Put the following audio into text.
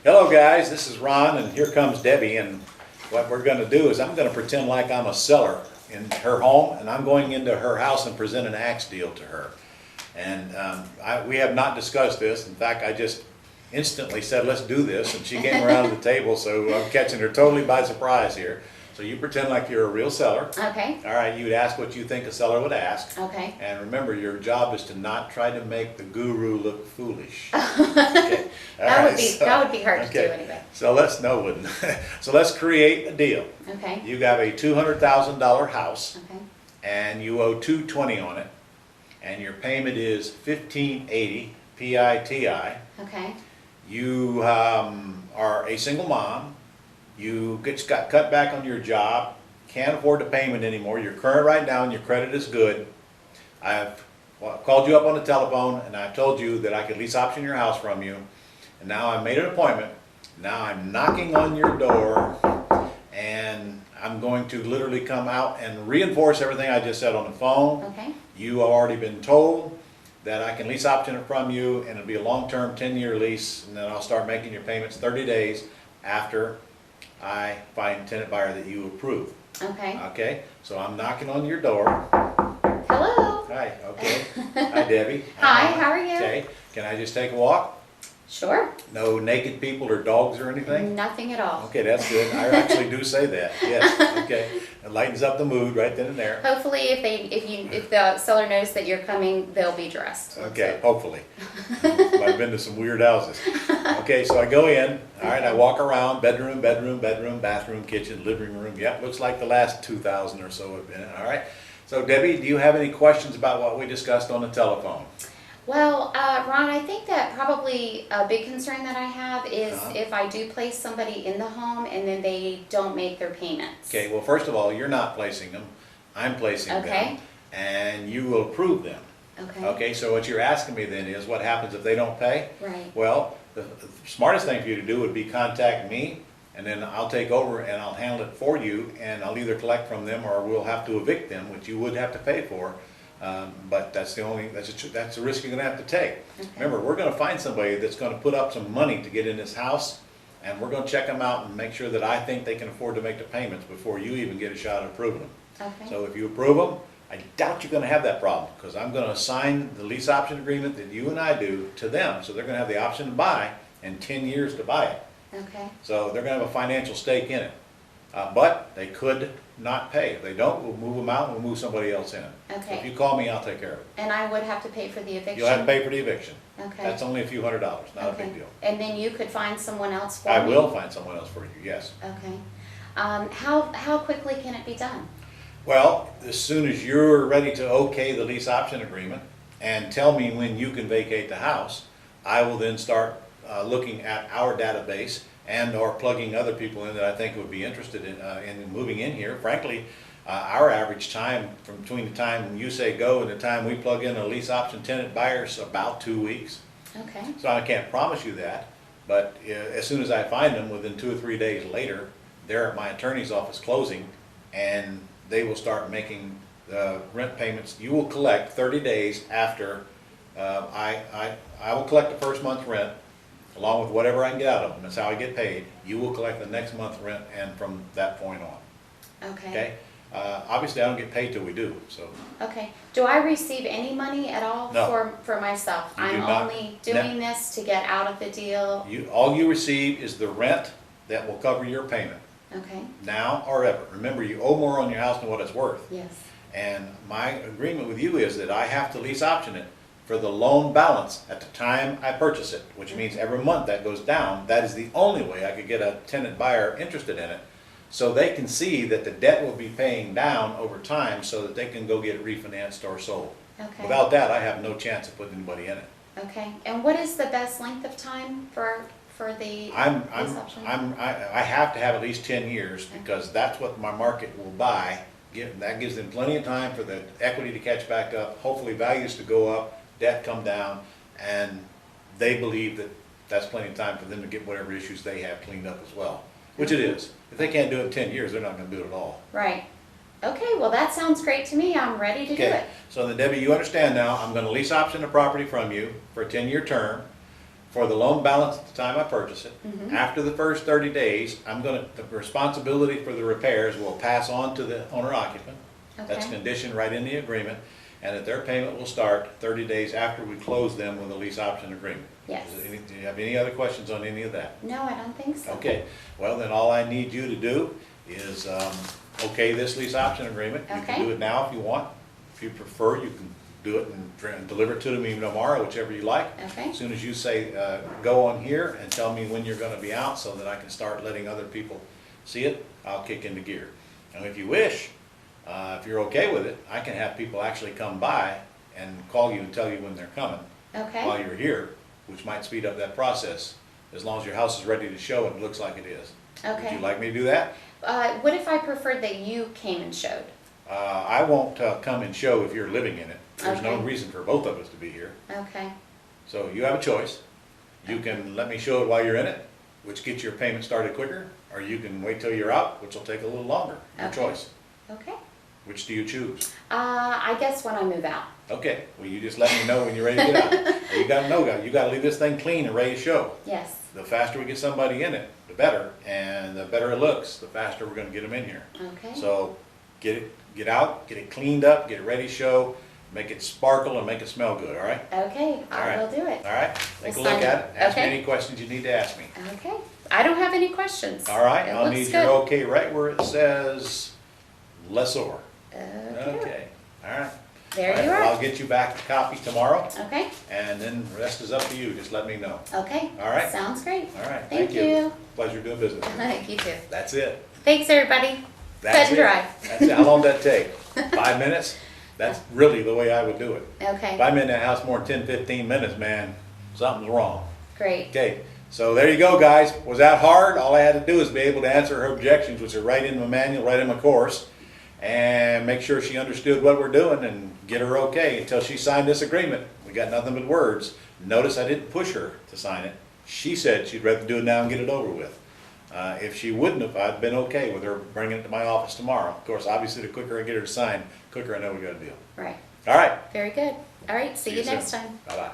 Hello guys, this is Ron and here comes Debbie, and what we're going to do is I'm going to pretend like I'm a seller in her home, and I'm going into her house and present an axe deal to her. And we have not discussed this. In fact, I just instantly said let's do this, and she came around to the table, so I'm catching her totally by surprise here. So you pretend like you're a real seller. Okay. All right, you'd ask what you think a seller would ask. Okay. And remember, your job is to not try to make the guru look foolish. Okay. That would be hard to do anyway. So let's create a deal. Okay. You got a $200,000 house, Okay. and you owe $220 on it, and your payment is $1,580 PITI. Okay. You are a single mom. You got cut back on your job, can't afford the payment anymore. You're current right now and your credit is good. I've called you up on the telephone and I've told you that I could lease option your house from you. And now I've made an appointment. Now I'm knocking on your door and I'm going to literally come out and reinforce everything I just said on the phone. Okay. You have already been told that I can lease option it from you, and it'll be a long-term 10-year lease, and then I'll start making your payments 30 days after I find a tenant buyer that you approve. Okay. Okay, so I'm knocking on your door. Hello. Hi, okay. Hi, Debbie. Hi, how are you? Okay, can I just take a walk? Sure. No naked people or dogs or anything? Nothing at all. Okay, that's good. I actually do say that, yes, okay. It lightens up the mood right then and there. Hopefully, if the seller knows that you're coming, they'll be dressed. Okay, hopefully. I've been to some weird houses. Okay, so I go in, all right, I walk around, bedroom, bathroom, kitchen, living room. Yep, looks like the last 2,000 or so have been, all right. So Debbie, do you have any questions about what we discussed on the telephone? Well, Ron, I think that probably a big concern that I have is if I do place somebody in the home and then they don't make their payments. Okay, well, first of all, you're not placing them. I'm placing them. And you will approve them. Okay. Okay, so what you're asking me then is what happens if they don't pay? Right. Well, the smartest thing for you to do would be contact me, and then I'll take over and I'll handle it for you, and I'll either collect from them or we'll have to evict them, which you would have to pay for. But that's the risk you're going to have to take. Okay. Remember, we're going to find somebody that's going to put up some money to get in this house, and we're going to check them out and make sure that I think they can afford to make the payments before you even get a shot at approving them. Okay. So if you approve them, I doubt you're going to have that problem, because I'm going to assign the lease option agreement that you and I do to them, so they're going to have the option to buy and 10 years to buy it. Okay. So they're going to have a financial stake in it. But they could not pay. If they don't, we'll move them out and we'll move somebody else in. Okay. So if you call me, I'll take care of it. And I would have to pay for the eviction? You'll have to pay for the eviction. Okay. That's only a few $100s, not a big deal. And then you could find someone else for me? I will find someone else for you, yes. Okay. How quickly can it be done? Well, as soon as you're ready to okay the lease option agreement and tell me when you can vacate the house, I will then start looking at our database and or plugging other people in that I think would be interested in moving in here. Frankly, our average time from between the time you say go and the time we plug in a lease option tenant buyer is about 2 weeks. Okay. So I can't promise you that, but as soon as I find them, within 2 or 3 days later, they're at my attorney's office closing, and they will start making the rent payments. You will collect 30 days after I will collect the first month's rent, along with whatever I can get out of them. That's how I get paid. You will collect the next month's rent, and from that point on. Okay. Okay? Obviously, I don't get paid till we do, so. Okay. Do I receive any money at all No. for myself? You do I'm not. only doing this to get out of the deal? All you receive is the rent that will cover your payment, Okay. now or ever. Remember, you owe more on your house than what it's worth. Yes. And my agreement with you is that I have to lease option it for the loan balance at the time I purchase it, which means every month that goes down. That is the only way I could get a tenant buyer interested in it, so they can see that the debt will be paying down over time so that they can go get it refinanced or sold. Okay. Without that, I have no chance of putting anybody in it. Okay. And what is the best length of time for the lease option? I have to have at least 10 years, because that's what my market will buy. That gives them plenty of time for the equity to catch back up, hopefully values to go up, debt come down, and they believe that that's plenty of time for them to get whatever issues they have cleaned up as well, which it is. If they can't do it in 10 years, they're not going to do it at all. Right. Okay, well that sounds great to me. I'm ready to do it. So then Debbie, you understand now, I'm going to lease option the property from you for a 10-year term for the loan balance at the time I purchase it. Mhm. After the first 30 days, the responsibility for the repairs will pass on to the owner occupant. That's Okay. conditioned right in the agreement, and that their payment will start 30 days after we close them with a lease option agreement. Yes. Do you have any other questions on any of that? No, I don't think so. Okay, well then all I need you to do is, okay this lease option agreement. You Okay. can do it now if you want. If you prefer, you can do it and deliver it to them even tomorrow, whichever you like. Okay. As soon as you say, go on here and tell me when you're gonna be out so that I can start letting other people see it, I'll kick into gear. And if you wish, if you're okay with it, I can have people actually come by and call you and tell you when they're coming while Okay. you're here, which might speed up that process, as long as your house is ready to show and it looks like it is. Would Okay. you like me to do that? What if I preferred that you came and showed? I won't come and show if you're living in it. There's no Okay. reason for both of us to be here. Okay. So you have a choice. You can let me show it while you're in it, which gets your payment started quicker, or you can wait till you're out, which will take a little longer. Your Okay. choice. Okay. Which do you choose? I guess when I move out. Okay, well, you just let me know when you're ready to get out. You gotta know, you gotta leave this thing clean and ready to show. Yes. The faster we get somebody in it, the better, and the better it looks, the faster we're gonna get them in here. Okay. So get out, get it cleaned up, get it ready to show, make it sparkle and make it smell good, all right? Okay, All I right. will do it. All right, take a We'll look sign at it. it, ask me Okay. any questions you need to ask me. Okay. I don't have any questions. All right, It I'll looks need good. your okay right where it says lessor. Okay. Okay, all right. There All right, you well, are. I'll get you back a copy tomorrow, Okay. and then the rest is up to you, just let me know. Okay. All right. Sounds great. All right, Thank you. Pleasure doing business with you. You too. That's it. Thanks, everybody. That's Cut and it. dry. That's it. How long did that take? 5 minutes? That's really the way I would do it. Okay. If I'm in that house more than 10, 15 minutes, man, something's wrong. Great. Okay, so there you go, guys. Was that hard? All I had to do is be able to answer her objections, which are right in my manual, right in my course, and make sure she understood what we're doing and get her okay until she signed this agreement. We got nothing but words. Notice I didn't push her to sign it. She said she'd rather do it now and get it over with. If she wouldn't have, I'd been okay with her bringing it to my office tomorrow. Of course, obviously, the quicker I get her to sign, the quicker I know we got a deal. Right. All right. Very good. All right. See you soon. next time. Bye-bye.